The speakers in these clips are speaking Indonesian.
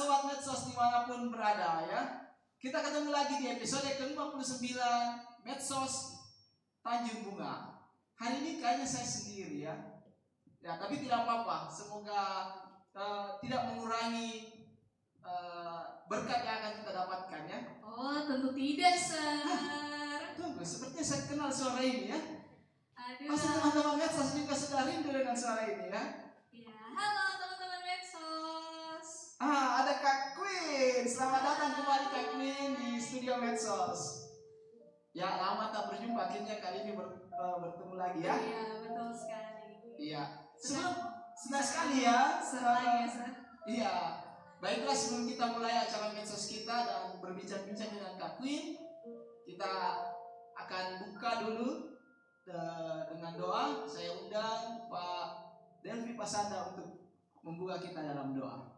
Sobat Medsos dimanapun berada ya. Kita ketemu lagi di episode ke-59 Medsos Tanjung Bunga. Hari ini kayaknya saya sendiri ya. Ya, tapi tidak apa-apa. Semoga tidak mengurangi berkat yang akan kita dapatkan ya. Oh, tentu tidak, Sir. Tunggu, sepertinya saya kenal suara ini ya. Aduh. Pasti teman-teman Medsos juga sudah rindu dengan suara ini ya. Ya, halo teman-teman Medsos. Ada Kak Queen. Selamat datang kembali Kak Queen di studio Medsos. Ya, lama tak berjumpa, akhirnya kali ini bertemu lagi ya. Iya, betul sekali. Iya. Senang sekali ya. Senang ya, Sir. Iya. Baiklah, sebelum kita mulai acara Medsos kita dan berbincang-bincang dengan Kak Queen, kita akan buka dulu dengan doa. Saya undang Pak Delvi Pasanda untuk membuka kita dalam doa.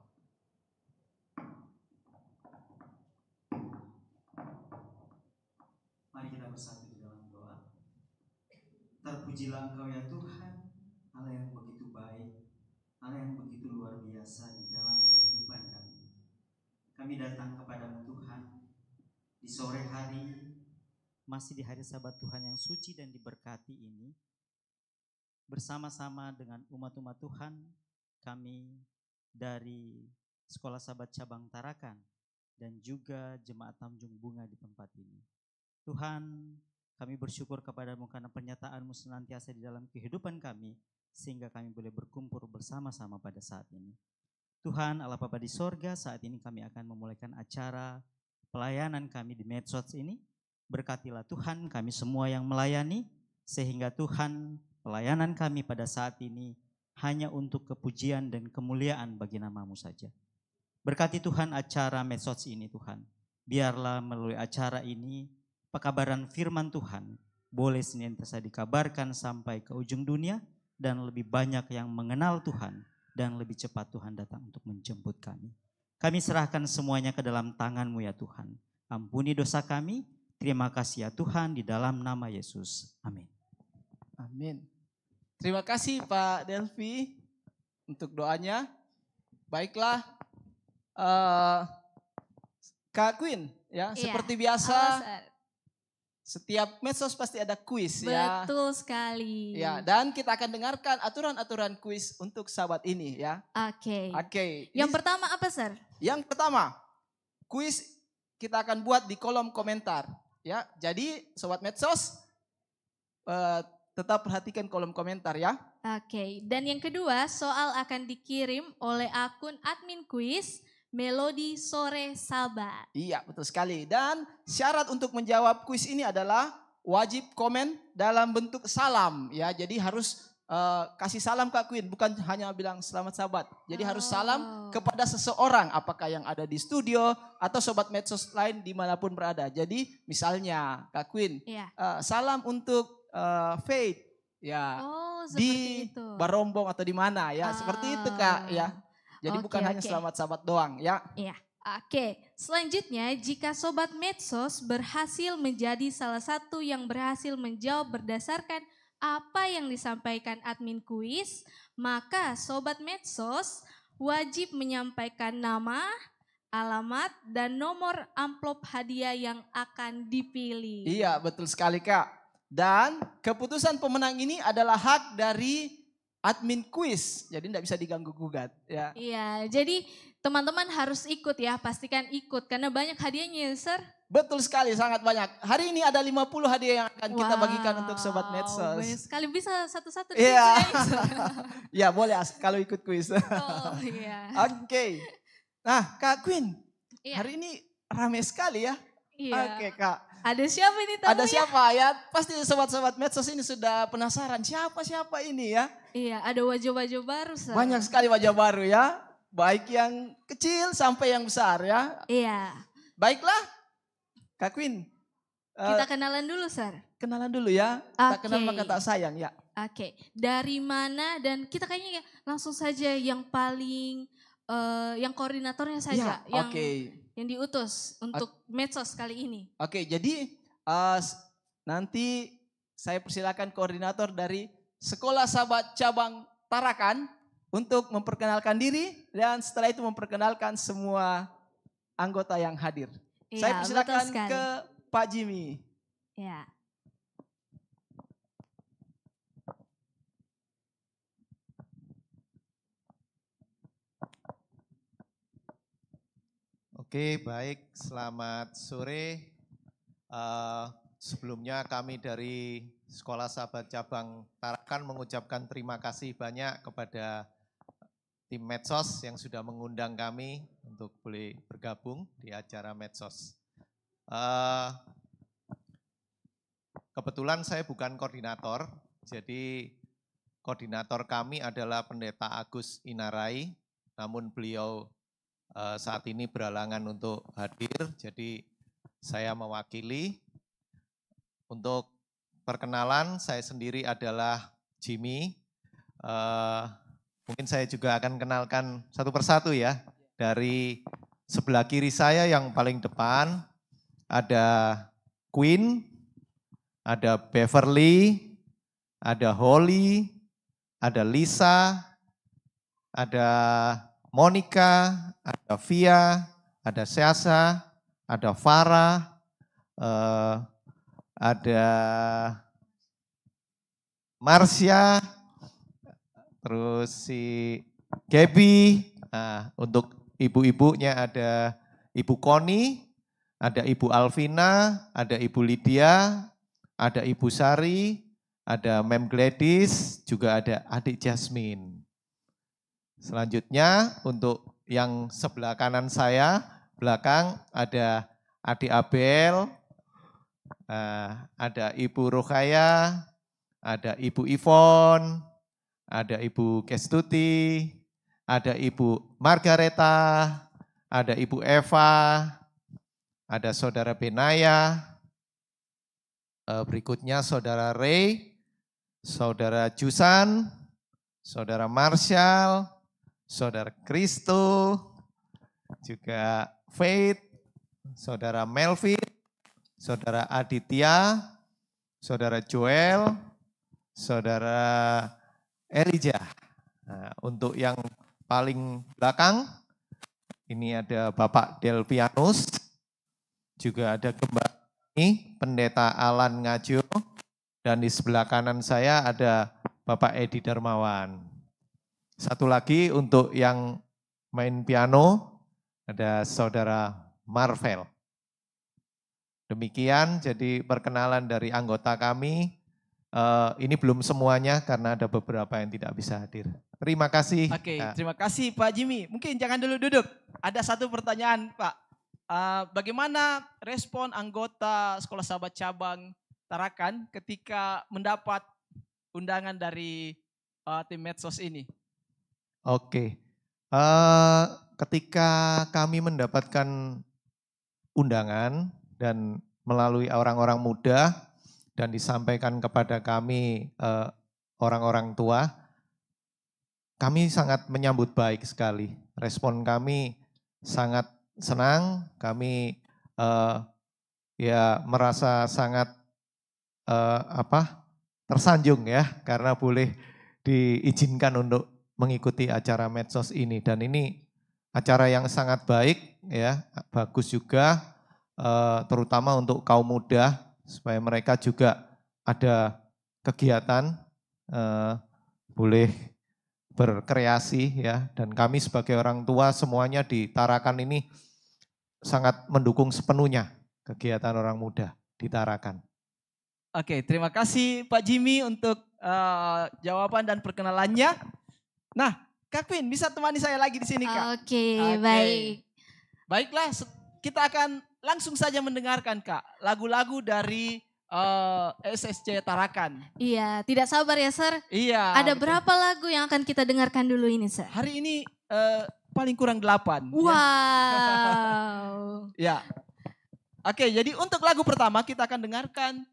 Mari kita bersatu di dalam doa. Terpujilah Engkau ya Tuhan, Allah yang begitu baik, Allah yang begitu luar biasa di dalam kehidupan kami. Kami datang kepadamu Tuhan di sore hari, masih di hari Sabat Tuhan yang suci dan diberkati ini. Bersama-sama dengan umat-umat Tuhan, kami dari Sekolah Sabat Cabang Tarakan dan juga Jemaat Tanjung Bunga di tempat ini. Tuhan, kami bersyukur kepadamu karena pernyataan-Mu senantiasa di dalam kehidupan kami, sehingga kami boleh berkumpul bersama-sama pada saat ini. Tuhan, Allah Bapa di sorga, saat ini kami akan memulaikan acara pelayanan kami di Medsos ini. Berkatilah Tuhan kami semua yang melayani, sehingga Tuhan pelayanan kami pada saat ini hanya untuk kepujian dan kemuliaan bagi nama-Mu saja. Berkati Tuhan acara Medsos ini Tuhan. Biarlah melalui acara ini pekabaran firman Tuhan boleh senantiasa dikabarkan sampai ke ujung dunia dan lebih banyak yang mengenal Tuhan dan lebih cepat Tuhan datang untuk menjemput kami. Kami serahkan semuanya ke dalam tangan-Mu ya Tuhan. Ampuni dosa kami. Terima kasih ya Tuhan di dalam nama Yesus. Amin. Amin. Terima kasih Pak Delvi untuk doanya. Baiklah, Kak Queen ya, Iya. seperti biasa. Halo, Sir. Setiap Medsos pasti ada kuis ya. Betul sekali. Ya, dan kita akan dengarkan aturan-aturan kuis untuk sahabat ini ya. Oke. Oke. Yang pertama apa, Sir? Yang pertama, kuis kita akan buat di kolom komentar ya. Jadi sobat Medsos tetap perhatikan kolom komentar ya. Oke. Dan yang kedua, soal akan dikirim oleh akun admin kuis Melodi Sore Sabat. Iya, betul sekali. Dan syarat untuk menjawab kuis ini adalah wajib komen dalam bentuk salam ya. Jadi harus kasih salam Kak Queen, bukan hanya bilang selamat sahabat. Jadi harus salam kepada seseorang, apakah yang ada di studio atau sobat Medsos lain dimanapun berada. Jadi misalnya Kak Queen, Iya. salam untuk Faith ya, Oh, di seperti itu. Barombong atau di mana ya. Seperti itu Kak ya. Jadi Oke, bukan hanya oke. selamat sahabat doang ya. Iya. Oke, selanjutnya jika Sobat Medsos berhasil menjadi salah satu yang berhasil menjawab berdasarkan apa yang disampaikan admin kuis, maka Sobat Medsos wajib menyampaikan nama, alamat, dan nomor amplop hadiah yang akan dipilih. Iya, betul sekali Kak. Dan keputusan pemenang ini adalah hak dari admin kuis. Jadi tidak bisa diganggu gugat ya. Iya, jadi teman-teman harus ikut ya, pastikan ikut karena banyak hadiahnya, Sir. Betul sekali, sangat banyak. Hari ini ada 50 hadiah yang akan kita bagikan untuk sobat Banyak Medsos. sekali, bisa satu-satu. Iya. Sir. Ya boleh kalau ikut kuis. Oh iya. Oke. Nah Kak Queen, Iya. hari ini ramai sekali ya. Iya. Oke Kak. Ada siapa ini tamunya? Ada siapa ya? Pasti sobat-sobat Medsos ini sudah penasaran siapa ini ya. Iya, ada wajah-wajah baru, Sir. Banyak sekali wajah baru ya. Baik yang kecil sampai yang besar ya. Iya. Baiklah, Kak Queen. Kita kenalan dulu, Sir. Kenalan dulu ya. Tak Oke. kenal maka tak sayang ya. Oke, dari mana dan kita kayaknya langsung saja yang paling, yang koordinatornya saja. Ya, yang, oke. yang diutus untuk Medsos kali ini. Oke, jadi nanti saya persilakan koordinator dari Sekolah Sahabat Cabang Tarakan untuk memperkenalkan diri dan setelah itu memperkenalkan semua anggota yang hadir. Saya Iya, persilakan betul sekali. ke Pak Jimmy. Ya. Oke, baik. Selamat sore. Sebelumnya kami dari Sekolah Sahabat Cabang Tarakan mengucapkan terima kasih banyak kepada tim Medsos yang sudah mengundang kami untuk boleh bergabung di acara Medsos. Kebetulan saya bukan koordinator, jadi koordinator kami adalah Pendeta Agus Inarai, namun beliau saat ini berhalangan untuk hadir, jadi saya mewakili. Untuk perkenalan, saya sendiri adalah Jimmy. Mungkin saya juga akan kenalkan satu persatu ya. Dari sebelah kiri saya yang paling depan, ada Queen, ada Beverly, ada Holly, ada Lisa, ada Monica, ada Via, ada Syasa, ada Farah, ada Marsha, terus si Gaby. Nah, untuk ibu-ibunya ada Ibu Koni, ada Ibu Alvina, ada Ibu Lydia, ada Ibu Sari, ada Mem Gladys, juga ada adik Jasmine. Selanjutnya untuk yang sebelah kanan saya, belakang ada adik Abel, ada Ibu Rokhaya, ada Ibu Ivon, ada Ibu Kestuti, ada Ibu Margareta, ada Ibu Eva, ada Saudara Benaya, berikutnya Saudara Ray, Saudara Jusan, Saudara Marshall, Saudara Kristo, juga Faith, Saudara Melvin, Saudara Aditya, Saudara Joel, Saudara Elijah. Nah, untuk yang paling belakang, ini ada Bapak Delpianus, juga ada Gembala Pendeta Alan Ngajo, dan di sebelah kanan saya ada Bapak Edi Darmawan. Satu lagi untuk yang main piano, ada Saudara Marvel. Demikian jadi perkenalan dari anggota kami. Ini belum semuanya karena ada beberapa yang tidak bisa hadir. Terima kasih. Oke, terima kasih Pak Jimmy. Mungkin jangan dulu duduk. Ada satu pertanyaan Pak. Bagaimana respon anggota Sekolah Sahabat Cabang Tarakan ketika mendapat undangan dari tim Medsos ini? Oke, ketika kami mendapatkan undangan dan melalui orang-orang muda dan disampaikan kepada kami orang-orang tua, kami sangat menyambut baik sekali. Respon kami sangat senang, kami ya merasa sangat tersanjung ya karena boleh diizinkan untuk mengikuti acara Medsos ini, dan ini acara yang sangat baik ya, bagus juga terutama untuk kaum muda supaya mereka juga ada kegiatan boleh berkreasi ya, dan kami sebagai orang tua semuanya di Tarakan ini sangat mendukung sepenuhnya kegiatan orang muda di Tarakan. Oke, terima kasih Pak Jimmy untuk jawaban dan perkenalannya. Nah, Kak Queen bisa temani saya lagi di sini Kak. Oke, baik. Baiklah, kita akan langsung saja mendengarkan Kak lagu-lagu dari SSC Tarakan. Iya, tidak sabar ya Sir. Iya. Ada berapa lagu yang akan kita dengarkan dulu ini Sir? Hari ini paling kurang 8. Wow. Ya. Oke, jadi untuk lagu pertama kita akan dengarkan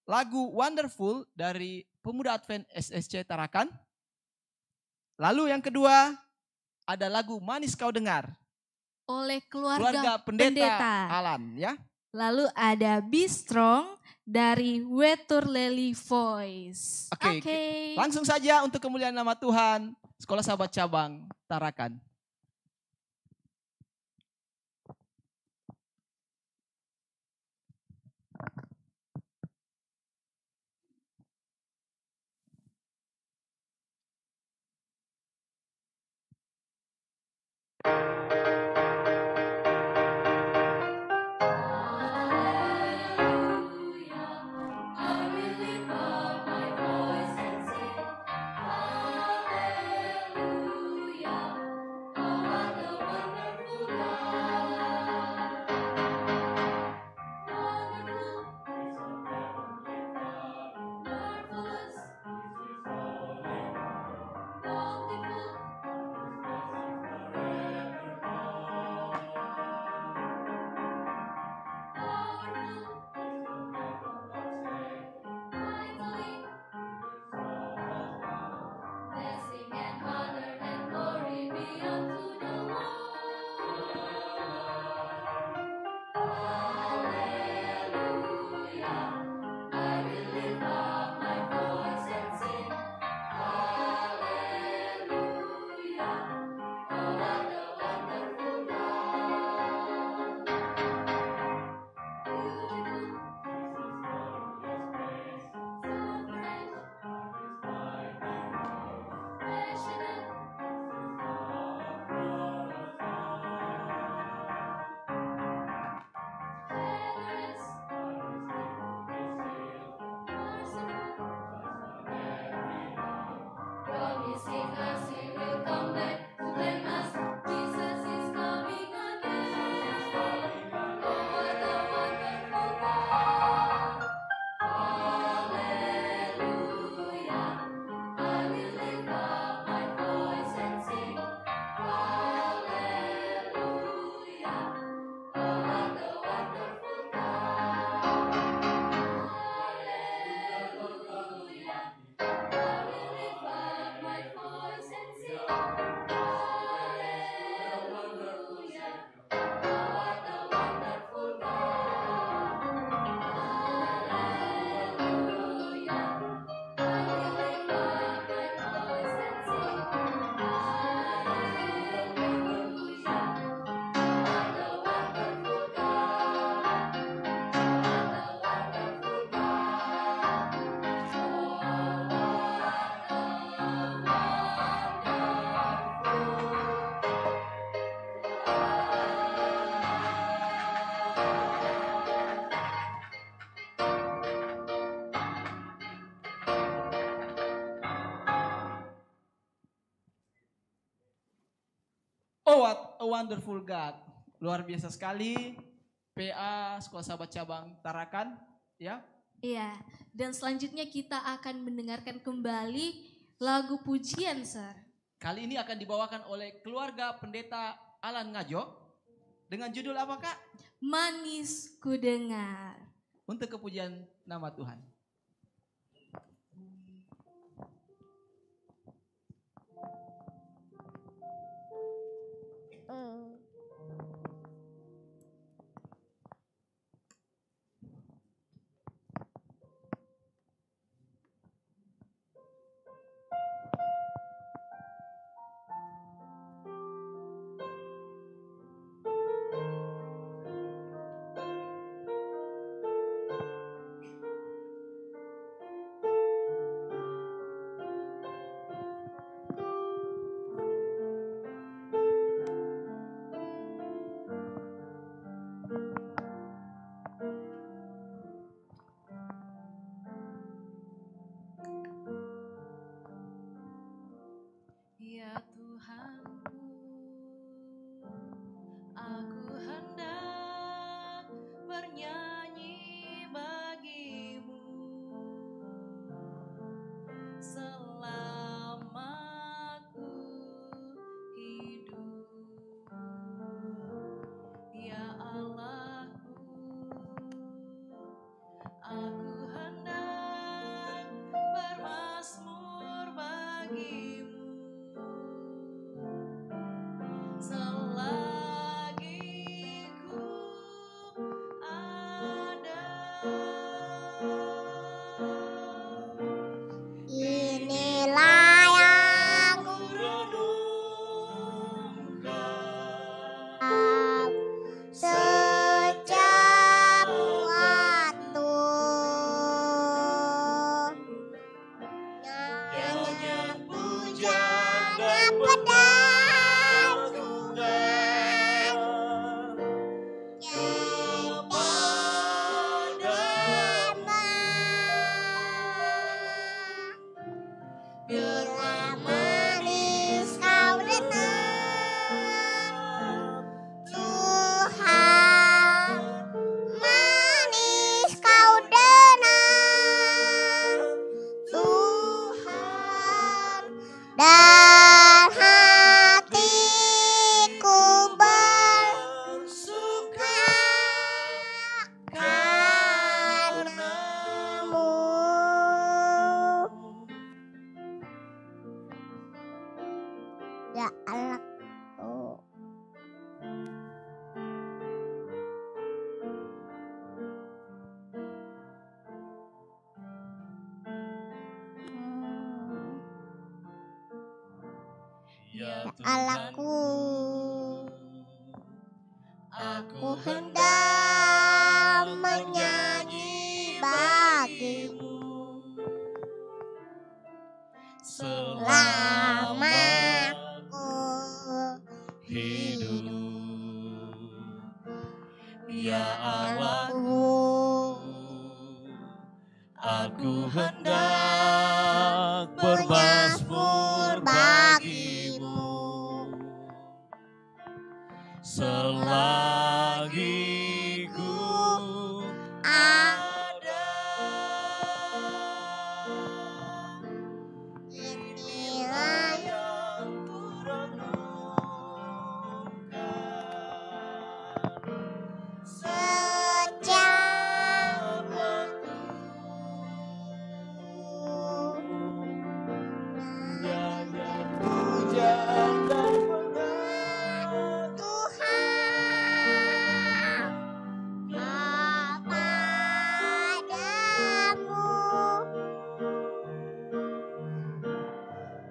lagu Wonderful dari Pemuda Advent SSC Tarakan. Lalu yang kedua ada lagu Manis Kau Dengar oleh keluarga Pendeta Alan ya. Lalu ada Be Strong dari Wetur Lely Voice. Oke. Langsung saja untuk kemuliaan nama Tuhan. Sekolah Sahabat Cabang Tarakan. Oh, what a wonderful God. Luar biasa sekali. PA Sekolah Sahabat Cabang Tarakan, ya. Iya, dan selanjutnya kita akan mendengarkan kembali lagu pujian, Sir. Kali ini akan dibawakan oleh keluarga Pendeta Alan Ngajo dengan judul apa, Kak? Manis ku dengar. Untuk kepujian nama Tuhan. Ya Tuhanku, aku hendak bernyanyi bagimu selama ku hidup. Ya Allahku, aku hendak bermazmur bagimu selagi ku ada Ya Allahku. Ya Allahku, aku ku hendak menyanyi bagimu selama selama ku hidup. Ya Ya Allahku, Allahku, aku hendak bermazmur bagimu selagi ku ada. Inilah yang ku renungkan sejak waktu. Nyanyian pujian dan pengakuan Tuhan kepadamu.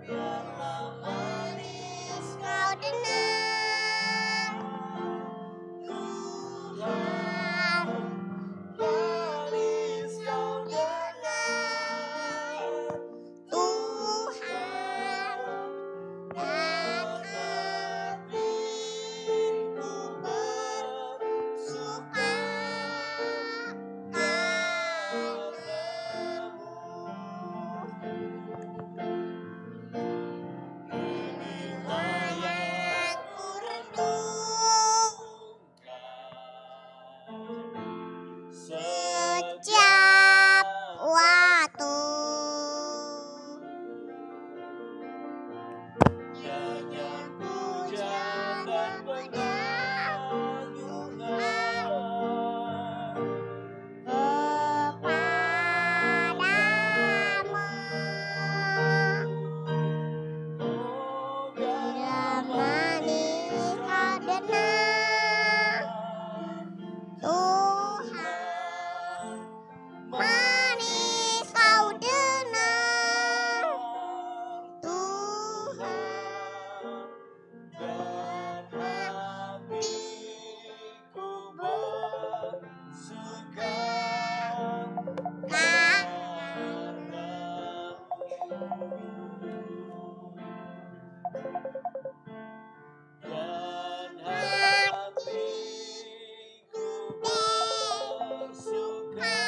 biarlah manis Kau dengar Tuhan, manis kau dengar Tuhan dan hatiku bersuka Inilah yang ku renungkan setiap waktu. nyanyian pujian dan pengagungan Kepadamu bila manis kau dengar Tuhan, manis kau dengar Tuhan dan hatiku bersuka dan hatiku bersuka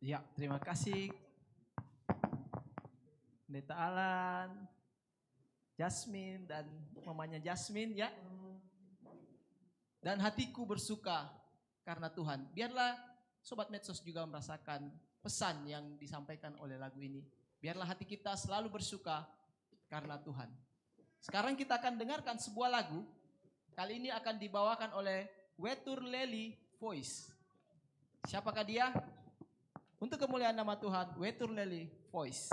Ya, terima kasih Pendeta Alan, Jasmine dan mamanya Jasmine ya. Dan hatiku bersuka karena Tuhan. Biarlah Sobat Medsos juga merasakan pesan yang disampaikan oleh lagu ini. Biarlah hati kita selalu bersuka karena Tuhan. Sekarang kita akan dengarkan sebuah lagu. Kali ini akan dibawakan oleh Wetur Lely Voice. Siapakah dia? Untuk kemuliaan nama Tuhan, Wetur Lely Voice.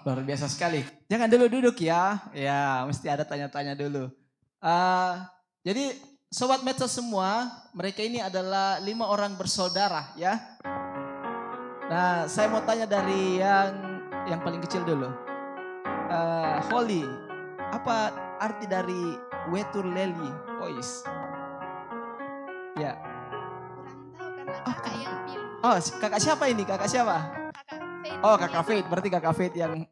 luar biasa sekali. Jangan dulu duduk ya. Ya, mesti ada tanya-tanya dulu. Jadi sobat medsos semua, mereka ini adalah 5 orang bersaudara ya. Nah, saya mau tanya dari yang paling kecil dulu. Holly, apa arti dari Wetur Leli Voice? Ya. Kurang tahu karena kakak yang pilih. Oh, kakak siapa ini? Kakak siapa? Kakak Faith. Oh, kakak Faith. Berarti kakak Faith yang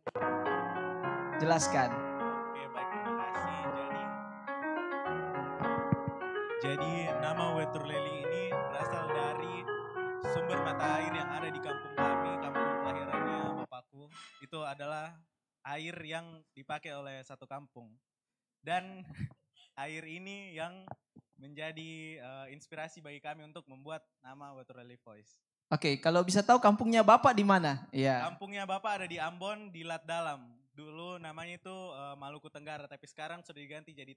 jelaskan. Oke, baik, terima kasih. Jadi nama Wetur Leli ini berasal dari sumber mata air yang ada di kampung kami, kampung kelahirannya bapakku. Itu adalah air yang dipakai oleh satu kampung. Dan air ini yang menjadi inspirasi bagi kami untuk membuat nama Wetur Leli Voice. Oke, kalau bisa tahu kampungnya Bapak di mana? Iya. Kampungnya Bapak ada di Ambon, di Lat Dalam. Dulu namanya itu Maluku Tenggara, tapi sekarang sudah diganti jadi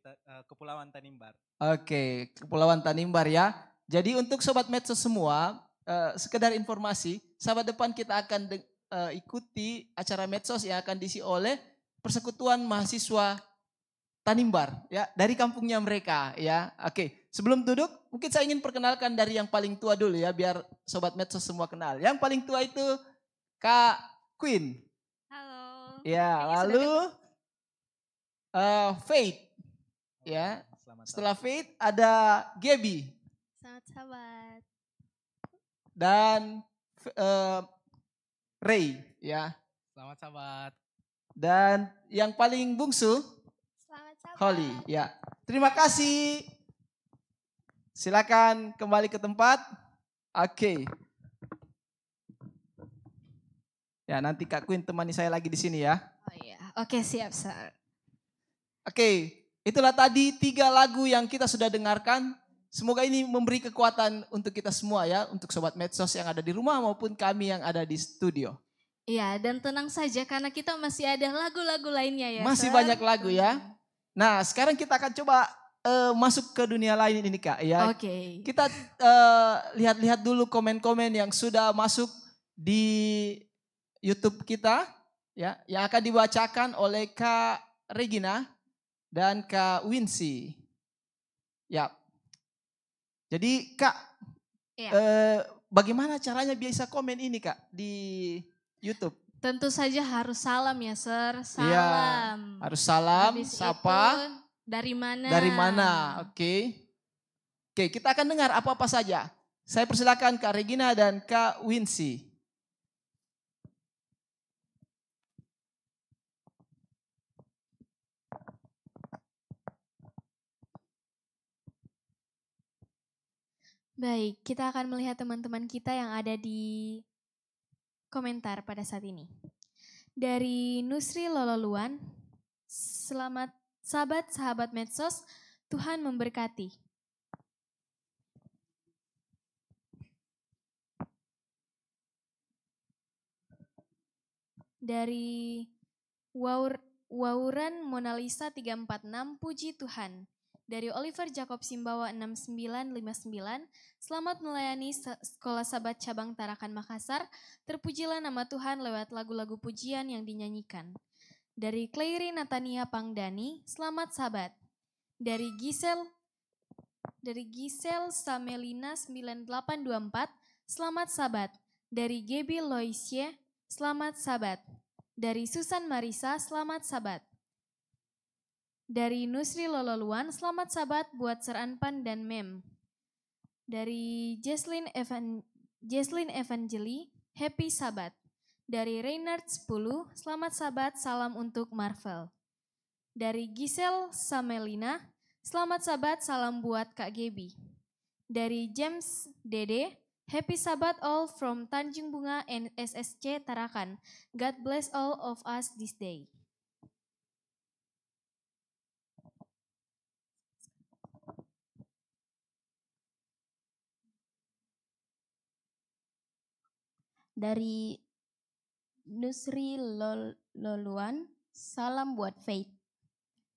Kepulauan Tanimbar. Oke, Kepulauan Tanimbar ya. Jadi untuk sobat medsos semua, sekedar informasi, sahabat depan kita akan ikuti acara medsos yang akan diisi oleh Persekutuan Mahasiswa Tanimbar ya, dari kampungnya mereka ya. Oke, sebelum duduk mungkin saya ingin perkenalkan dari yang paling tua dulu ya, biar sobat medsos semua kenal. Yang paling tua itu Kak Queen. Halo. Ya, Kayaknya lalu Faith ya. Selamat Setelah Faith ada Gaby Selamat sahabat. dan Ray ya. Selamat sahabat. Dan yang paling bungsu Selamat sahabat. Holly ya. Terima kasih. Silakan kembali ke tempat. Oke. Ya, nanti Kak Queen temani saya lagi di sini ya. Oh iya, oke siap sir. Oke, itulah tadi 3 lagu yang kita sudah dengarkan. Semoga ini memberi kekuatan untuk kita semua ya, untuk sobat medsos yang ada di rumah maupun kami yang ada di studio. Iya, dan tenang saja karena kita masih ada lagu-lagu lainnya ya. Masih Sir. banyak lagu ya. Nah, sekarang kita akan coba masuk ke dunia lain ini Kak ya. Oke. Kita lihat-lihat dulu komen-komen yang sudah masuk di YouTube kita ya, yang akan dibacakan oleh Kak Regina dan Kak Wincy. Ya. Jadi Kak, Iya. bagaimana caranya bisa komen ini Kak di YouTube? Tentu saja harus salam ya sir. Iya, Salam. harus salam, Habis sapa, itu, dari mana? dari mana? Oke. Oke, kita akan dengar apa-apa saja. Saya persilakan Kak Regina dan Kak Wincy. Baik, kita akan melihat teman-teman kita yang ada di komentar pada saat ini. Dari Nusri Lololuan, selamat sahabat medsos, Tuhan memberkati. Dari Wauran Monalisa 346, puji Tuhan. Dari Oliver Jacob Simbawa 6959, selamat melayani Sekolah Sahabat Cabang Tarakan Makassar, terpujilah nama Tuhan lewat lagu-lagu pujian yang dinyanyikan. Dari Clary Natania Pangdani, selamat sahabat. Dari Gisel Samelina 9824, selamat sahabat. Dari Gaby Loisye, selamat sahabat. Dari Susan Marisa, selamat sahabat. Dari Nusri Lololuan, selamat sahabat buat Sir Anpan dan Mem. Dari Jesslyn Evangeli, happy sahabat. Dari Reynard 10, selamat sahabat, salam untuk Marvel. Dari Gisel Samelina, selamat sahabat, salam buat Kak Gaby. Dari James Dede, happy sahabat all from Tanjung Bunga and SSC Tarakan. God bless all of us this day. Dari Nusri Loluan, salam buat Faith.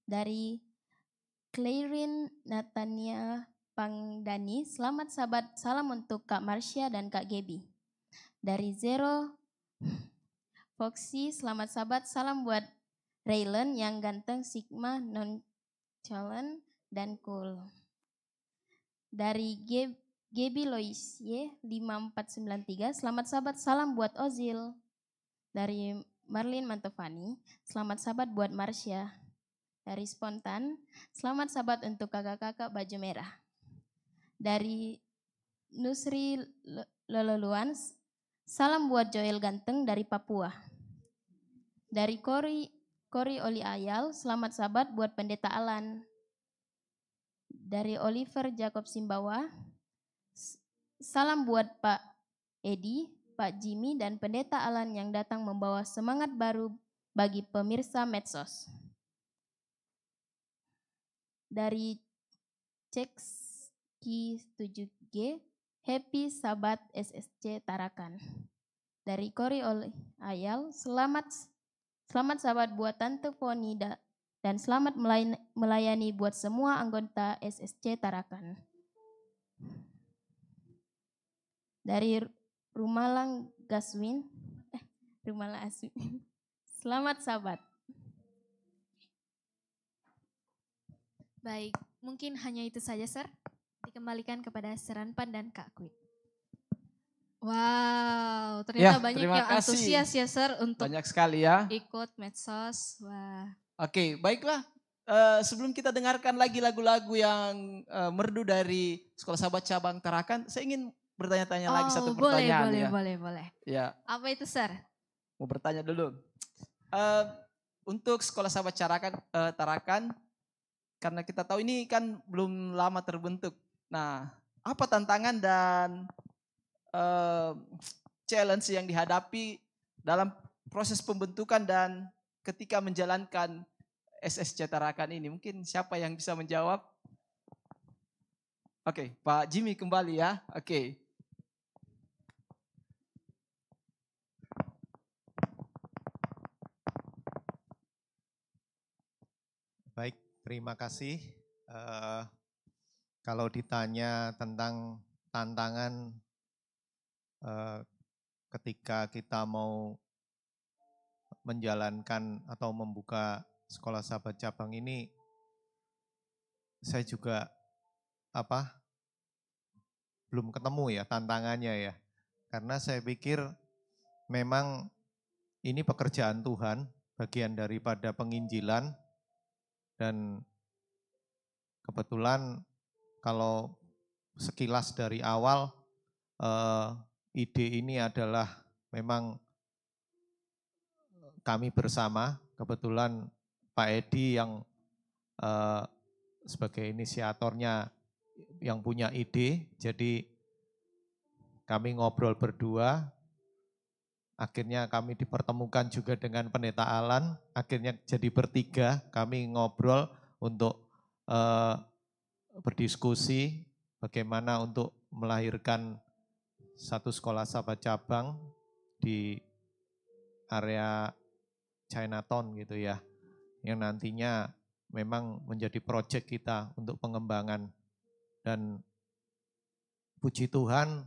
Dari Clarin Natania Pangdani, selamat sahabat, salam untuk Kak Marsha dan Kak Gaby. Dari Zero Foxy, selamat sahabat, salam buat Raylan yang ganteng, Sigma, nonchalant, dan cool. Dari Gaby Lois Y 5493, selamat sahabat, salam buat Ozil. Dari Marlin Mantovani, selamat sahabat buat Marsha. Dari Spontan, selamat sahabat untuk kakak-kakak baju merah. Dari Nusri Lololuan, salam buat Joel ganteng dari Papua. Dari Kori Oli Ayal, selamat sahabat buat Pendeta Alan. Dari Oliver Jacob Simbawa, salam buat Pak Edi, Pak Jimmy, dan Pendeta Alan yang datang membawa semangat baru bagi pemirsa medsos. Dari Cekski 7G, Happy Sabat SSC Tarakan. Dari Kori Oli Ayal, selamat sahabat buat Tante Foni dan selamat melayani buat semua anggota SSC Tarakan. Dari Rumalang Aswin, selamat sahabat. Baik, mungkin hanya itu saja, Sir. Dikembalikan kepada Sir Ranpan dan Kak Kwit. Wow, ternyata Ya, banyak terima yang kasih. antusias ya Sir untuk Banyak sekali ya. ikut medsos. Wah. Oke, baiklah. Sebelum kita dengarkan lagi lagu-lagu yang merdu dari Sekolah Sahabat Cabang Tarakan, saya ingin bertanya-tanya lagi satu pertanyaan ya. Boleh. Ya, Apa itu Sir? mau bertanya dulu. Untuk Sekolah Sahabat Tarakan, karena kita tahu ini kan belum lama terbentuk. Nah, apa tantangan dan challenge yang dihadapi dalam proses pembentukan dan ketika menjalankan SSC Tarakan ini? Mungkin siapa yang bisa menjawab? Oke, Pak Jimmy kembali ya. Oke. Baik, terima kasih. Kalau ditanya tentang tantangan ketika kita mau menjalankan atau membuka Sekolah Sahabat Cabang ini, saya juga belum ketemu ya tantangannya ya. Karena saya pikir memang ini pekerjaan Tuhan, bagian daripada penginjilan, dan kebetulan kalau sekilas dari awal ide ini adalah memang kami bersama, kebetulan Pak Edi yang sebagai inisiatornya yang punya ide, jadi kami ngobrol berdua, akhirnya kami dipertemukan juga dengan Pendeta Alan, akhirnya jadi bertiga, kami ngobrol untuk berdiskusi bagaimana untuk melahirkan satu sekolah sahabat cabang di area Chinatown gitu ya, yang nantinya memang menjadi proyek kita untuk pengembangan. Dan puji Tuhan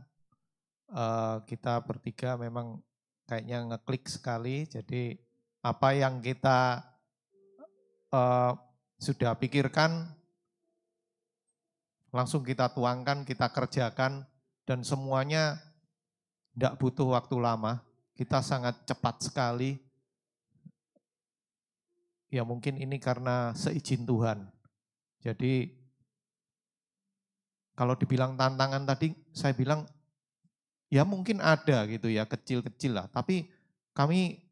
kita bertiga memang kayaknya ngeklik sekali, jadi apa yang kita sudah pikirkan langsung kita tuangkan, kita kerjakan, dan semuanya tidak butuh waktu lama, kita sangat cepat sekali. Ya mungkin ini karena seizin Tuhan. Jadi kalau dibilang tantangan tadi, saya bilang ya mungkin ada gitu ya, kecil-kecil lah. Tapi kami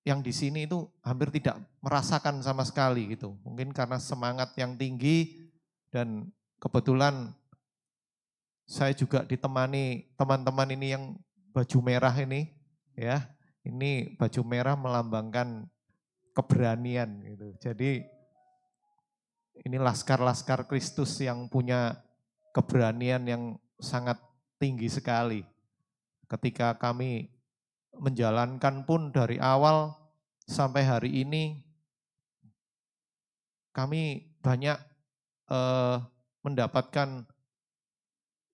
yang di sini itu hampir tidak merasakan sama sekali gitu. Mungkin karena semangat yang tinggi dan kebetulan saya juga ditemani teman-teman ini yang baju merah ini ya. Ini baju merah melambangkan keberanian gitu. Jadi ini laskar-laskar Kristus yang punya keberanian yang sangat tinggi sekali. Ketika kami menjalankan pun dari awal sampai hari ini, kami banyak mendapatkan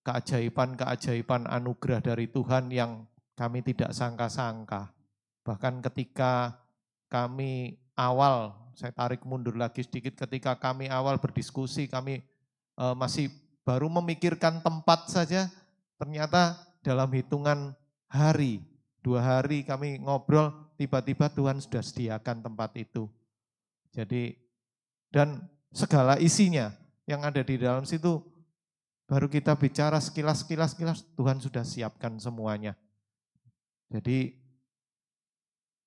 keajaiban-keajaiban anugerah dari Tuhan yang kami tidak sangka-sangka. Bahkan ketika kami awal, saya tarik mundur lagi sedikit, ketika kami awal berdiskusi, kami masih baru memikirkan tempat saja, ternyata dalam hitungan hari, 2 hari kami ngobrol, tiba-tiba Tuhan sudah sediakan tempat itu. Jadi, dan segala isinya yang ada di dalam situ, baru kita bicara sekilas, Tuhan sudah siapkan semuanya. Jadi,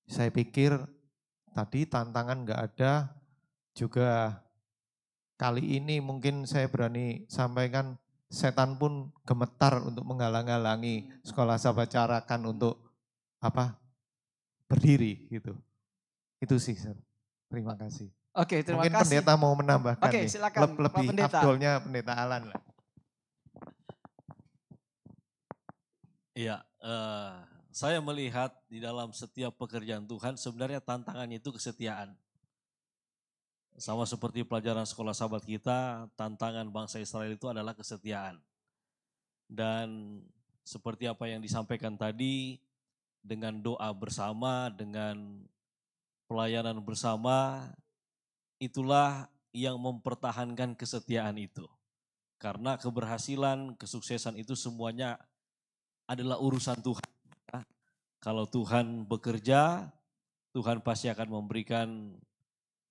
saya pikir tadi tantangan enggak ada, juga kali ini mungkin saya berani sampaikan setan pun gemetar untuk menghalang-halangi sekolah sahabat carakan untuk berdiri gitu. Itu sih, Sir. Terima kasih. Oke, terima Mungkin kasih. pendeta mau menambahkan Oke, nih. silakan, Pak Lebih Pendeta. afdolnya pendeta Alan lah. Iya, saya melihat di dalam setiap pekerjaan Tuhan sebenarnya tantangannya itu kesetiaan. Sama seperti pelajaran sekolah sahabat kita, tantangan bangsa Israel itu adalah kesetiaan. Dan seperti apa yang disampaikan tadi, dengan doa bersama, dengan pelayanan bersama, itulah yang mempertahankan kesetiaan itu. Karena keberhasilan, kesuksesan itu semuanya adalah urusan Tuhan. Kalau Tuhan bekerja, Tuhan pasti akan memberikan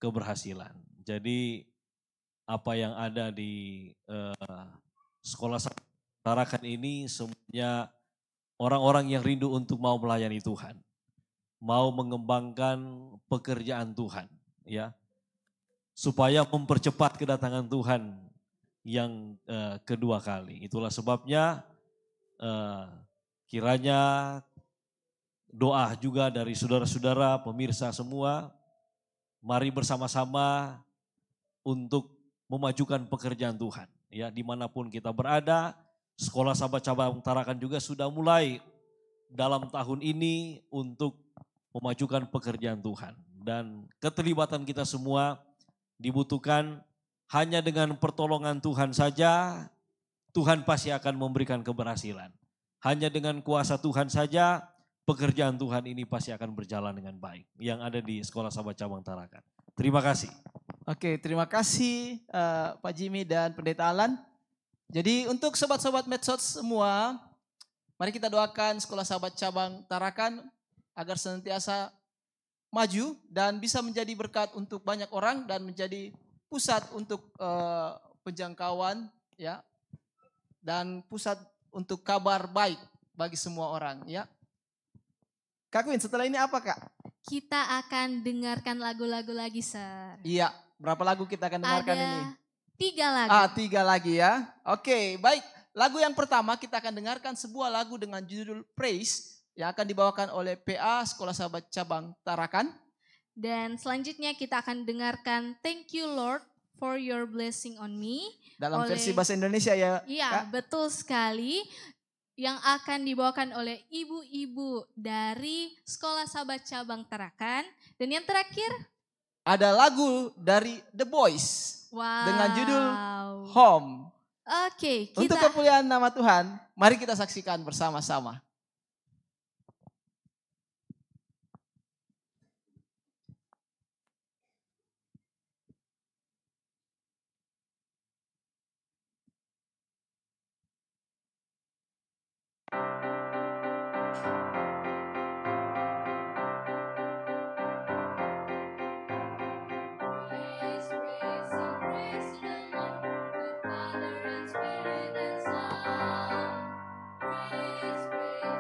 keberhasilan. Jadi apa yang ada di sekolah tarakan ini semuanya orang-orang yang rindu untuk mau melayani Tuhan, mau mengembangkan pekerjaan Tuhan, ya, supaya mempercepat kedatangan Tuhan yang kedua kali. Itulah sebabnya kiranya doa juga dari saudara-saudara, pemirsa semua, mari bersama-sama untuk memajukan pekerjaan Tuhan. Ya, dimanapun kita berada, sekolah sahabat cabang Tarakan juga sudah mulai dalam tahun ini untuk memajukan pekerjaan Tuhan. Dan keterlibatan kita semua dibutuhkan. Hanya dengan pertolongan Tuhan saja, Tuhan pasti akan memberikan keberhasilan. Hanya dengan kuasa Tuhan saja, pekerjaan Tuhan ini pasti akan berjalan dengan baik. Yang ada di Sekolah Sahabat Cabang Tarakan. Terima kasih. Oke, terima kasih Pak Jimmy dan Pendeta Alan. Jadi untuk sobat-sobat medsos semua, mari kita doakan Sekolah Sahabat Cabang Tarakan agar senantiasa maju dan bisa menjadi berkat untuk banyak orang dan menjadi pusat untuk penjangkauan, ya, dan pusat untuk kabar baik bagi semua orang, ya. Kak Queen, setelah ini apa, Kak? Kita akan dengarkan lagu-lagu lagi, Sir. Iya, berapa lagu kita akan dengarkan Ada ini? 3 lagu. 3 lagi ya. Oke, baik. Lagu yang pertama kita akan dengarkan sebuah lagu dengan judul Praise yang akan dibawakan oleh PA Sekolah Sahabat Cabang Tarakan. Dan selanjutnya kita akan dengarkan Thank You Lord for Your Blessing on Me. Dalam versi bahasa Indonesia ya, Iya, Kak? betul sekali. Yang akan dibawakan oleh ibu-ibu dari Sekolah Sahabat Cabang Tarakan. Dan yang terakhir ada lagu dari The Boys dengan judul Home. Oke, Untuk kemuliaan nama Tuhan, mari kita saksikan bersama-sama. Praise, praise,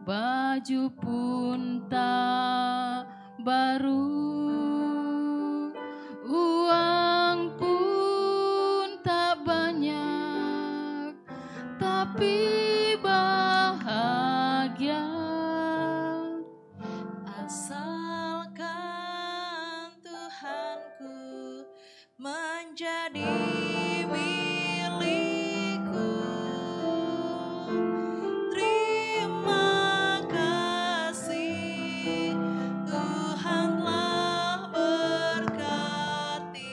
baju pun tak baru, uang pun tak banyak, tapi bahagia. Asalkan Tuhanku menjadi milikku. Terima kasih Tuhan telah berkati.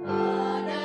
Pada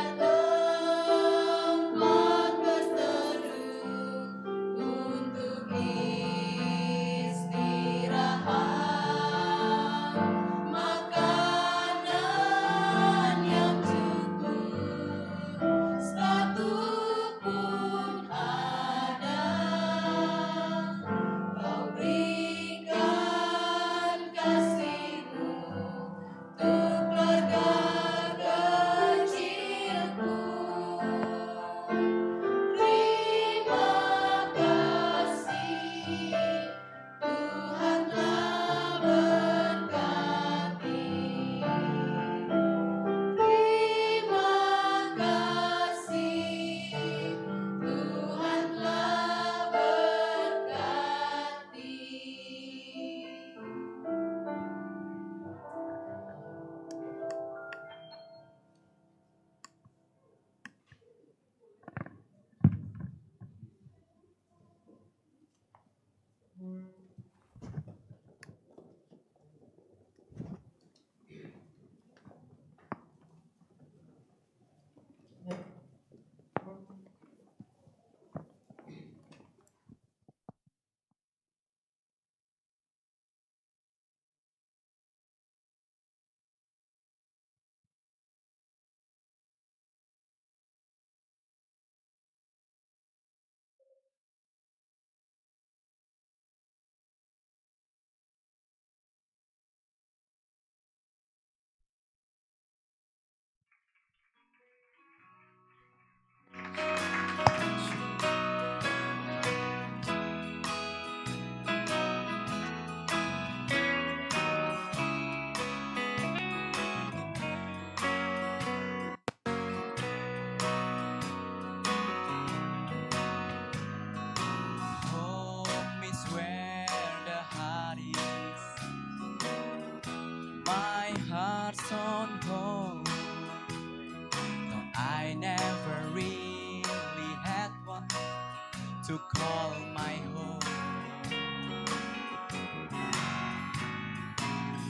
to call my home.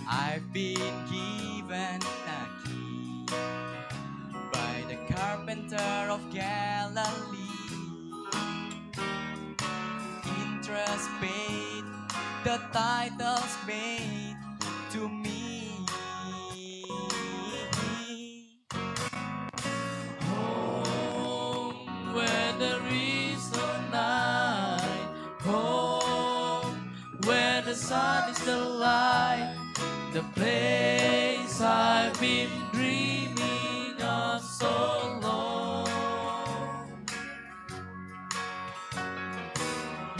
I've been given a key by the carpenter of Galilee. Interest paid, the title's made to me. Home where there is no night. Home where the sun is the light. The place I've been dreaming of so long.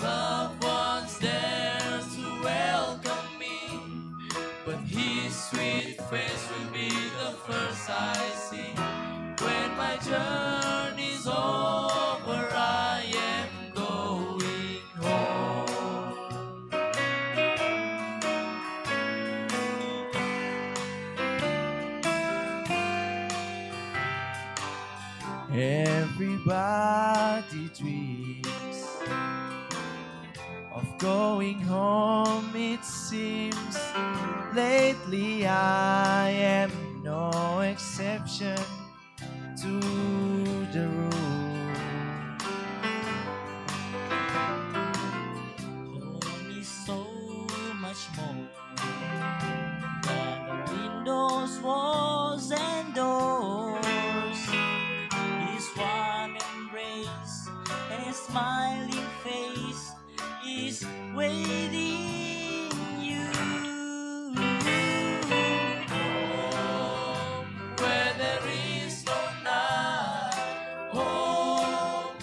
Love was there to welcome me, but his sweet face will be the first I see. When my journey's over, I am going home. Everybody dreams of going home, it seems. Lately I am no exception to the rule. Home is so much more than the windows, walls, and doors. His warm embrace and his smiling face is waiting you. Home where there is no night. Home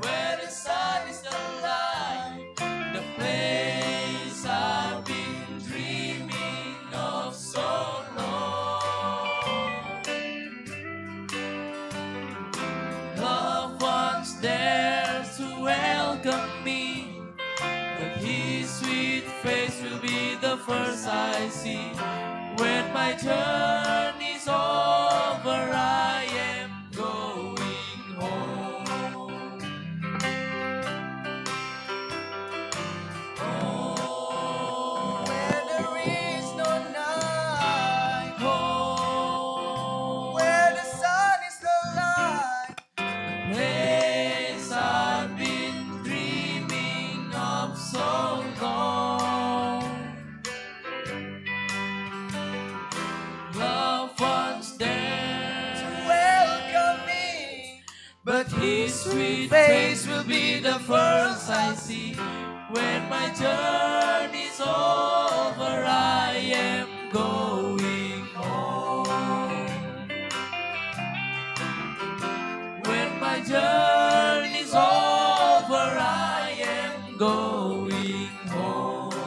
where the sun is the light. The place I've been dreaming of so long. Love was there to welcome me, but his sweet face will be the first I see. When my journey's over, I am going home. Home Where there is no night, home where the sun is the light. place I've been dreaming of so long. Love was there To welcome me, but his sweet face will be the first I see. When my journey's over, I am going home. When my journey's over, I am going home.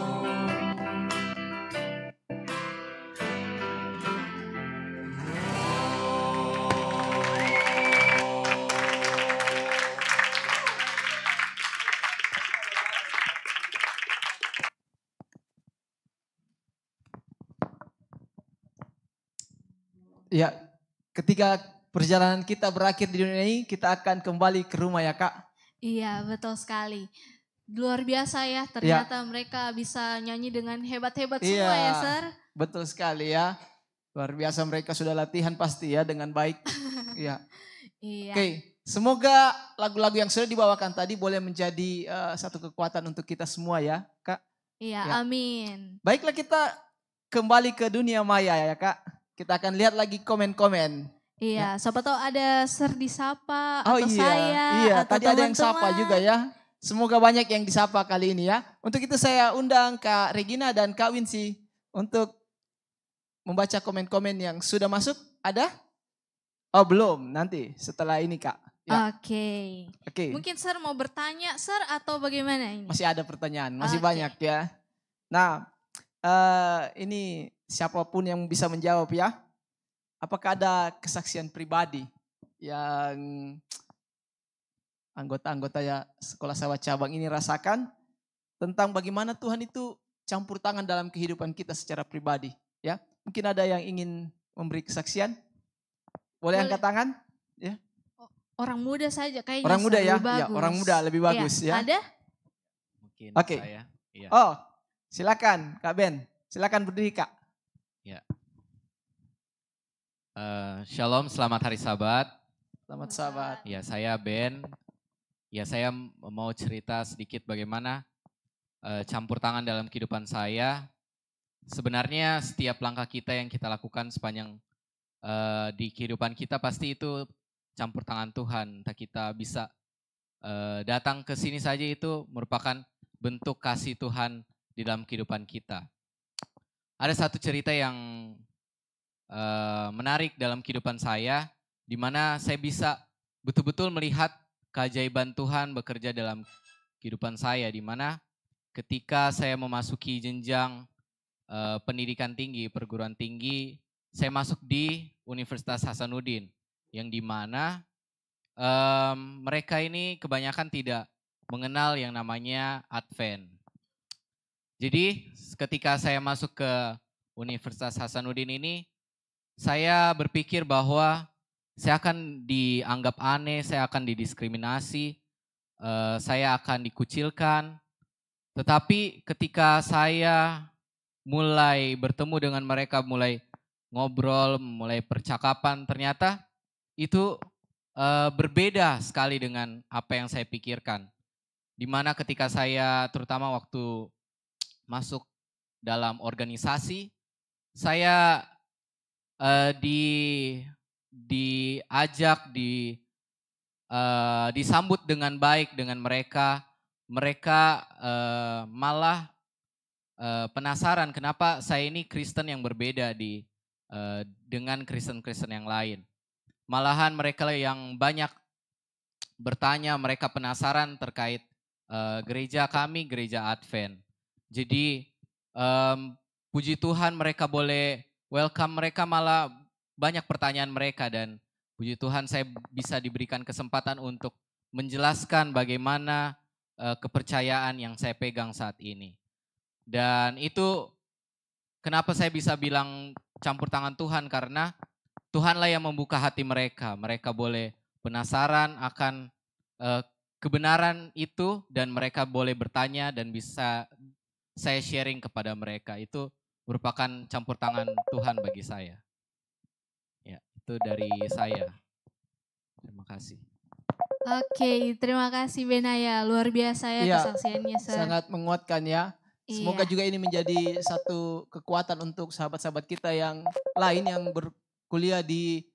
Ya, ketika perjalanan kita berakhir di dunia ini, kita akan kembali ke rumah ya Kak. Iya, betul sekali. Luar biasa ya, ternyata mereka bisa nyanyi dengan hebat-hebat semua ya, Sir. Betul sekali ya. Luar biasa mereka sudah latihan pasti ya dengan baik. Iya. Iya. Oke, semoga lagu-lagu yang sudah dibawakan tadi boleh menjadi satu kekuatan untuk kita semua ya, Kak. Iya, Ya. amin. Baiklah kita kembali ke dunia maya ya, Kak. Kita akan lihat lagi komen-komen. Iya, siapa tahu ada Sir disapa Oh atau iya, saya iya. atau Tadi ada yang sapa teman-teman. juga ya. Semoga banyak yang disapa kali ini ya. Untuk itu saya undang Kak Regina dan Kak Winsi untuk membaca komen-komen yang sudah masuk. Ada? Oh belum, nanti setelah ini Kak. Ya. Oke. Oke. Mungkin Sir mau bertanya Sir atau bagaimana ini? Masih ada pertanyaan, masih Oke. banyak ya. Nah, ini siapapun yang bisa menjawab ya. Apakah ada kesaksian pribadi yang anggota-anggota ya Sekolah Sahabat Cabang ini rasakan tentang bagaimana Tuhan itu campur tangan dalam kehidupan kita secara pribadi ya? Mungkin ada yang ingin memberi kesaksian? Boleh angkat tangan? Ya. Orang muda saja kayaknya. Orang muda ya? lebih Ya, bagus. orang muda lebih bagus ya. Ada? Mungkin Oke. saya. Iya. Oh, silakan Kak Ben. Silakan berdiri Kak. Ya. Shalom, selamat hari Sabat. Selamat Sabat. Ya, saya Ben. Ya, saya mau cerita sedikit bagaimana campur tangan dalam kehidupan saya. Sebenarnya setiap langkah kita yang kita lakukan sepanjang di kehidupan kita pasti itu campur tangan Tuhan. Entah kita bisa datang ke sini saja itu merupakan bentuk kasih Tuhan di dalam kehidupan kita. Ada satu cerita yang menarik dalam kehidupan saya, di mana saya bisa betul-betul melihat keajaiban Tuhan bekerja dalam kehidupan saya, di mana ketika saya memasuki jenjang pendidikan tinggi, perguruan tinggi, saya masuk di Universitas Hasanuddin, yang di mana mereka ini kebanyakan tidak mengenal yang namanya Advent. Jadi ketika saya masuk ke Universitas Hasanuddin ini, saya berpikir bahwa saya akan dianggap aneh, saya akan didiskriminasi, saya akan dikucilkan. Tetapi ketika saya mulai bertemu dengan mereka, mulai ngobrol, mulai percakapan, ternyata itu berbeda sekali dengan apa yang saya pikirkan. Dimana ketika saya terutama waktu masuk dalam organisasi, saya diajak, disambut dengan baik dengan mereka. Mereka malah penasaran kenapa saya ini Kristen yang berbeda dengan Kristen-Kristen yang lain. Malahan mereka yang banyak bertanya, mereka penasaran terkait gereja kami, gereja Advent. Jadi puji Tuhan mereka boleh welcome, mereka malah banyak pertanyaan mereka, dan puji Tuhan saya bisa diberikan kesempatan untuk menjelaskan bagaimana kepercayaan yang saya pegang saat ini. Dan itu kenapa saya bisa bilang campur tangan Tuhan, karena Tuhanlah yang membuka hati mereka. Mereka boleh penasaran akan kebenaran itu, dan mereka boleh bertanya dan bisa saya sharing kepada mereka. Itu merupakan campur tangan Tuhan bagi saya. Ya, itu dari saya. Terima kasih. Oke, terima kasih Benaya. Luar biasa ya Iya, kesaksiannya. sangat menguatkan ya. Semoga Iya. juga ini menjadi satu kekuatan untuk sahabat-sahabat kita yang lain yang berkuliah di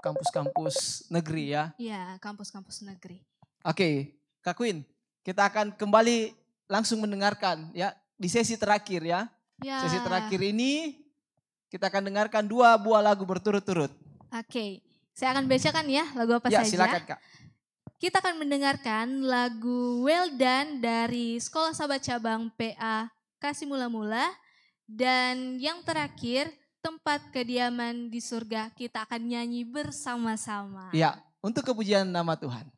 kampus-kampus negeri ya. Iya, kampus-kampus negeri. Oke, Kak Queen, kita akan kembali langsung mendengarkan ya di sesi terakhir ya. Ya. Sesi terakhir ini kita akan dengarkan 2 buah lagu berturut-turut. Oke, saya akan bacakan ya lagu apa Ya, saja. silakan Kak. Kita akan mendengarkan lagu Well Done dari Sekolah Sahabat Cabang PA Kasih Mula-Mula. Dan yang terakhir, Tempat Kediaman di Surga, kita akan nyanyi bersama-sama. Ya, untuk kepujian nama Tuhan.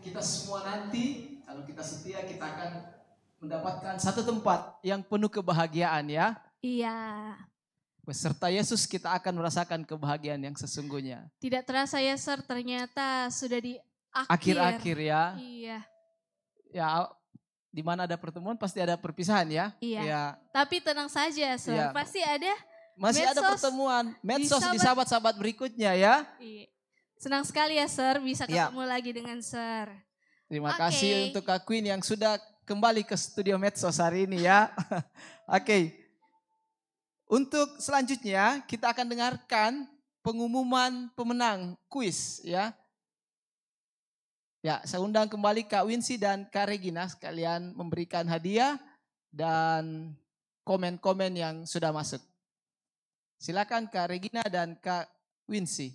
kita semua nanti kalau kita setia kita akan mendapatkan satu tempat yang penuh kebahagiaan ya. Iya. Beserta Yesus kita akan merasakan kebahagiaan yang sesungguhnya. Tidak terasa ya Sir, ternyata sudah di Akhir-akhir ya. Iya. Ya, di mana ada pertemuan pasti ada perpisahan ya. Iya. Ya. Tapi tenang saja Sir, Iya. pasti ada Masih ada pertemuan medsos di sahabat-sahabat berikutnya ya. Iya. Senang sekali ya Sir bisa Iya. ketemu lagi dengan Sir. Terima kasih untuk Kak Queen yang sudah kembali ke studio medsos hari ini ya. Oke. Untuk selanjutnya kita akan dengarkan pengumuman pemenang kuis ya. Ya, saya undang kembali Kak Wincy dan Kak Regina sekalian memberikan hadiah dan komen-komen yang sudah masuk. Silakan Kak Regina dan Kak Wincy.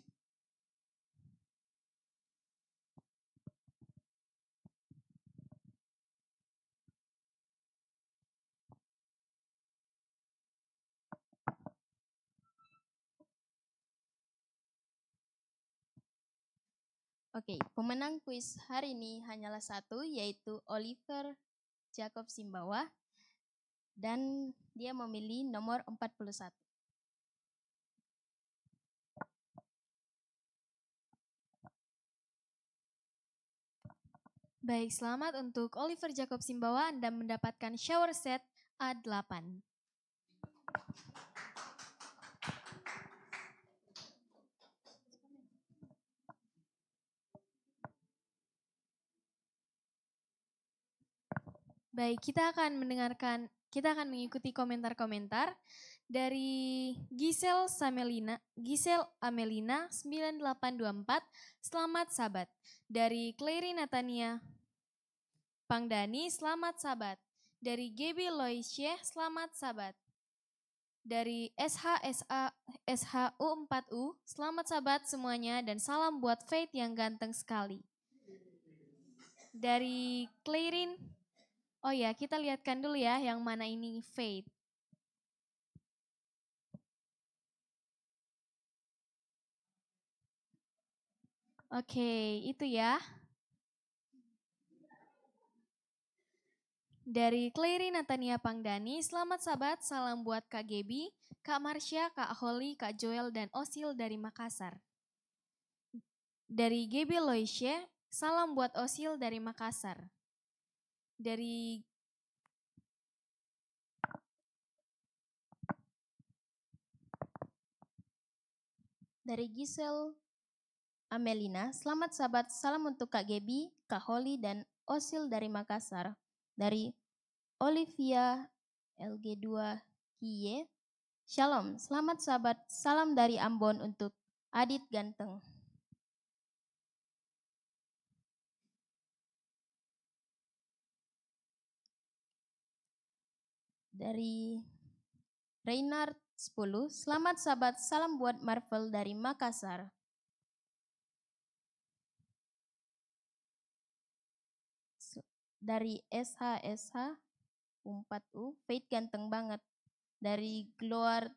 Oke, pemenang kuis hari ini hanyalah satu, yaitu Oliver Jacob Simbawa. Dan dia memilih nomor 41. Baik, selamat untuk Oliver Jacob Simbawa. Anda mendapatkan shower set A8. Baik, kita akan mengikuti komentar-komentar dari Gisel Amelina 9824, selamat sahabat. Dari Clary Natania Pangdani, selamat sahabat. Dari Gaby Loisye, selamat sahabat. Dari SHU4U, selamat sahabat semuanya dan salam buat Faith yang ganteng sekali. Dari Clarin, oh ya, kita lihatkan dulu ya yang mana ini Faith. Oke, itu ya. Dari Clary Natania Pangdani, selamat sahabat, salam buat Kak Gebi, Kak Marsha, Kak Holly, Kak Joel, dan Osil dari Makassar. Dari Gaby Loisye, salam buat Osil dari Makassar. Dari Gisel Amelina, selamat sahabat, salam untuk Kak Gebi, Kak Holly, dan Osil dari Makassar. Dari Olivia LG2 Kie, shalom, selamat sahabat, salam dari Ambon untuk Adit ganteng. Dari Reynard 10, selamat sahabat, salam buat Marvel dari Makassar. Dari SHSH 4U, Faith ganteng banget. Dari Gloar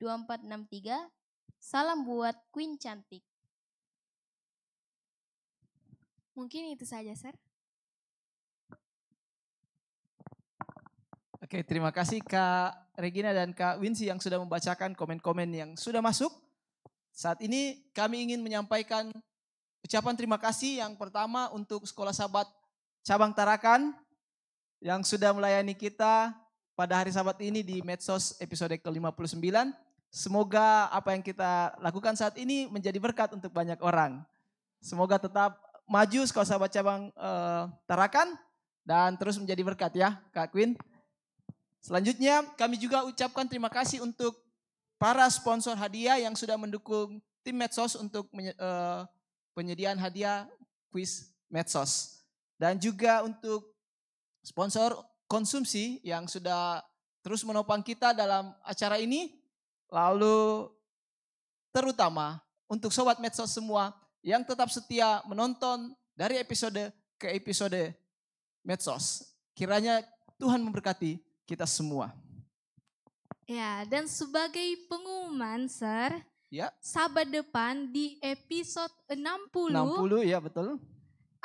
2463, salam buat Queen cantik. Mungkin itu saja, Sir. Oke, terima kasih Kak Regina dan Kak Wincy yang sudah membacakan komen-komen yang sudah masuk. Saat ini kami ingin menyampaikan ucapan terima kasih yang pertama untuk Sekolah Sahabat Cabang Tarakan yang sudah melayani kita pada hari Sabat ini di Medsos episode ke-59. Semoga apa yang kita lakukan saat ini menjadi berkat untuk banyak orang. Semoga tetap maju Sekolah Sahabat Cabang Tarakan dan terus menjadi berkat ya Kak Queen. Selanjutnya kami juga ucapkan terima kasih untuk para sponsor hadiah yang sudah mendukung tim Medsos untuk penyediaan hadiah kuis Medsos. Dan juga untuk sponsor konsumsi yang sudah terus menopang kita dalam acara ini. Lalu terutama untuk Sobat Medsos semua yang tetap setia menonton dari episode ke episode Medsos. Kiranya Tuhan memberkati kita semua. Ya, dan sebagai pengumuman, Sir, ya, Sabat depan di episode 60, 60 ya betul.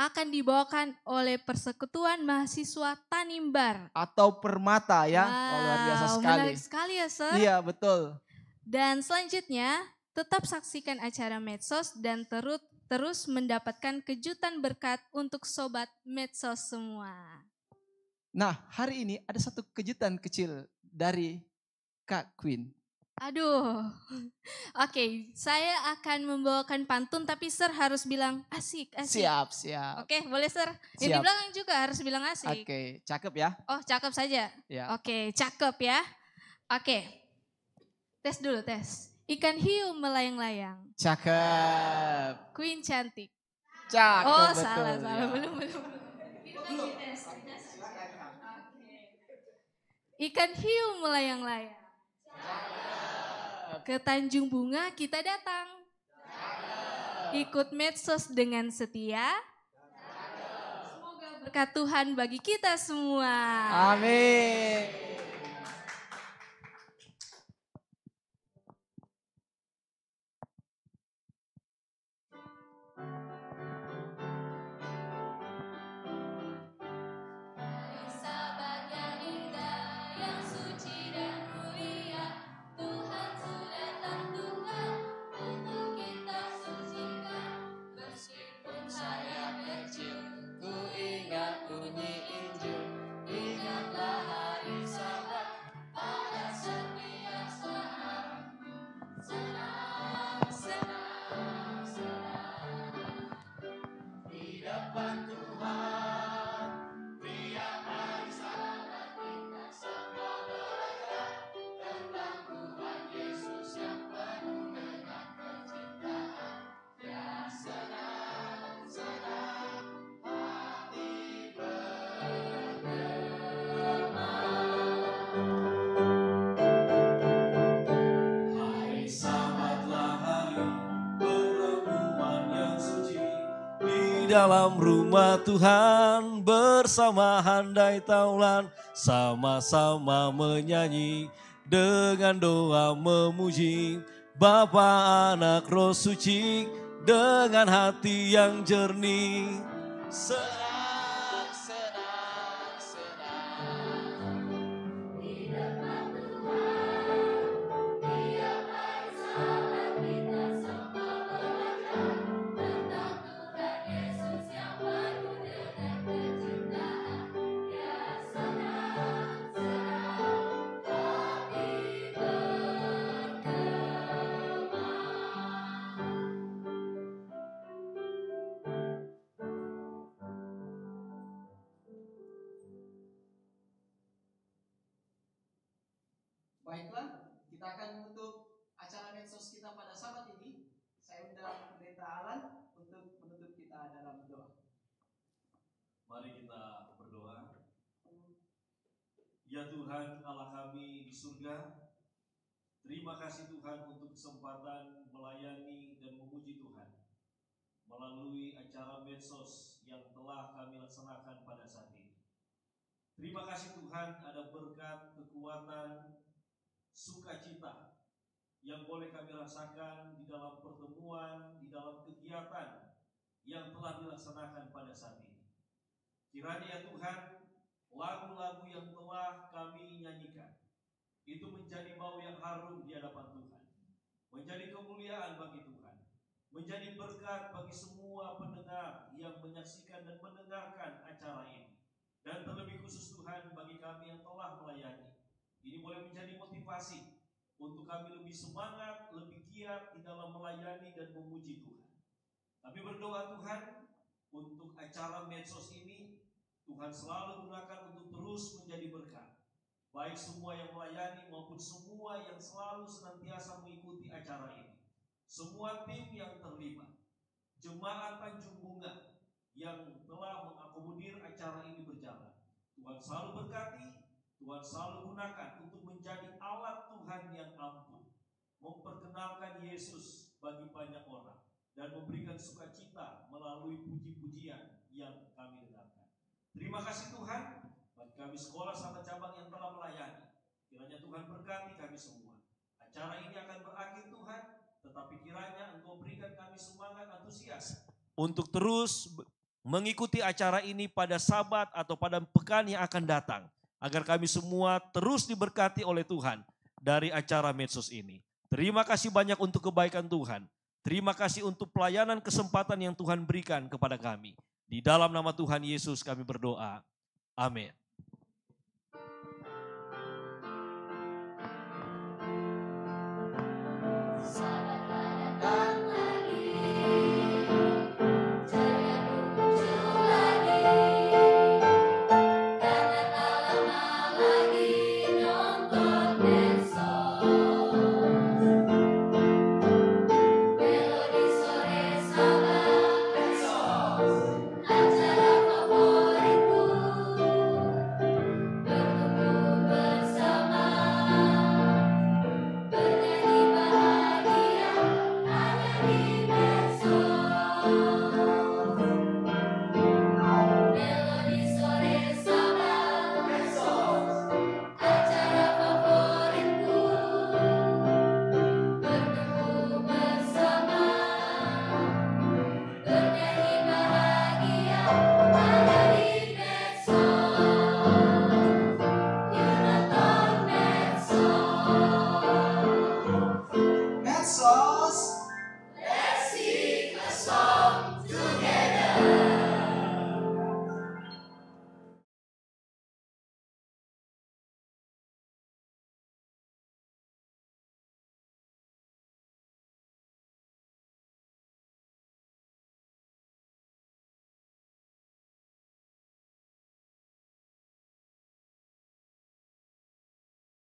akan dibawakan oleh Persekutuan Mahasiswa Tanimbar. Atau Permata ya. Wah, luar biasa sekali. Menarik sekali ya, Sir. Iya, betul. Dan selanjutnya, tetap saksikan acara Medsos dan terus mendapatkan kejutan berkat untuk Sobat Medsos semua. Nah, hari ini ada satu kejutan kecil dari Kak Queen. Aduh, oke, saya akan membawakan pantun tapi Sir harus bilang asik, asik. Siap. Oke, boleh Sir? Yang di Siap. belakang juga harus bilang asik. Oke, cakep ya. Oh, cakep saja. Ya. Oke, cakep ya. Oke, tes dulu tes. Ikan hiu melayang-layang. Cakep. Queen cantik. Cakep. Oh, betul, salah, ya. belum. Itu lagi tes. Oke. Ikan hiu melayang-layang. Ke Tanjung Bunga kita datang. Ikut Medsos dengan setia. Semoga berkat Tuhan bagi kita semua. Amin. Sahabat yang indah, yang suci dan mulia, Tuhan sudah tentukan untuk kita sucikan. Meskipun saya kecil, ku ingat bunyi Injil. Ingatlah hari Sabat pada setiap saat. Senang di depan Tuhan. Tiap hari Sabat kita semua belajar tentang Tuhan Yesus yang penuh dengan kecintaan. Ya senang hati bergema. Hari Sabatlah hari pertemuan yang suci di dalam rumah Tuhan bersama handai taulan, sama-sama menyanyi dengan doa memuji Bapa, Anak, Roh Suci dengan hati yang jernih. Di depan Tuhan, tiap hari Sabat kita semua belajar tentang Tuhan Yesus yang penuh dengan kecintaan. Ya senang hati bergema. Baiklah, kita akan menutup acara Medsos kita pada Sabat ini. Saya undang Pendeta Alan untuk menutup kita dalam doa. Mari kita berdoa. Ya Tuhan Allah kami di surga, terima kasih Tuhan untuk kesempatan melayani dan memuji Tuhan melalui acara Medsos yang telah kami laksanakan pada saat ini. Terima kasih Tuhan ada berkat, kekuatan, sukacita yang boleh kami rasakan di dalam pertemuan, di dalam kegiatan yang telah dilaksanakan pada saat ini. Kiranya ya Tuhan, lagu-lagu yang telah kami nyanyikan itu menjadi bau yang harum di hadapan Tuhan, menjadi kemuliaan bagi Tuhan, menjadi berkat bagi semua pendengar yang menyaksikan dan mendengarkan acara ini, dan terlebih khusus Tuhan bagi kami yang telah melayani. Ini boleh menjadi motivasi untuk kami lebih semangat, lebih giat di dalam melayani dan memuji Tuhan. Kami berdoa Tuhan untuk acara Medsos ini, Tuhan selalu gunakan untuk terus menjadi berkat. Baik semua yang melayani maupun semua yang selalu senantiasa mengikuti acara ini. Semua tim yang terlibat, jemaat Tanjung Bunga yang telah mengakomodir acara ini berjalan. Tuhan selalu berkati, Tuhan selalu gunakan untuk menjadi alat Tuhan yang ampuh, memperkenalkan Yesus bagi banyak orang, dan memberikan sukacita melalui puji-pujian yang kami dengarkan. Terima kasih Tuhan bagi kami sekolah Sahabat Cabang yang telah melayani. Kiranya Tuhan berkati kami semua. Acara ini akan berakhir Tuhan, tetapi kiranya Engkau berikan kami semangat antusias untuk terus mengikuti acara ini pada Sabat atau pada pekan yang akan datang. Agar kami semua terus diberkati oleh Tuhan dari acara medsos ini. Terima kasih banyak untuk kebaikan Tuhan. Terima kasih untuk pelayanan kesempatan yang Tuhan berikan kepada kami. Di dalam nama Tuhan Yesus kami berdoa. Amin.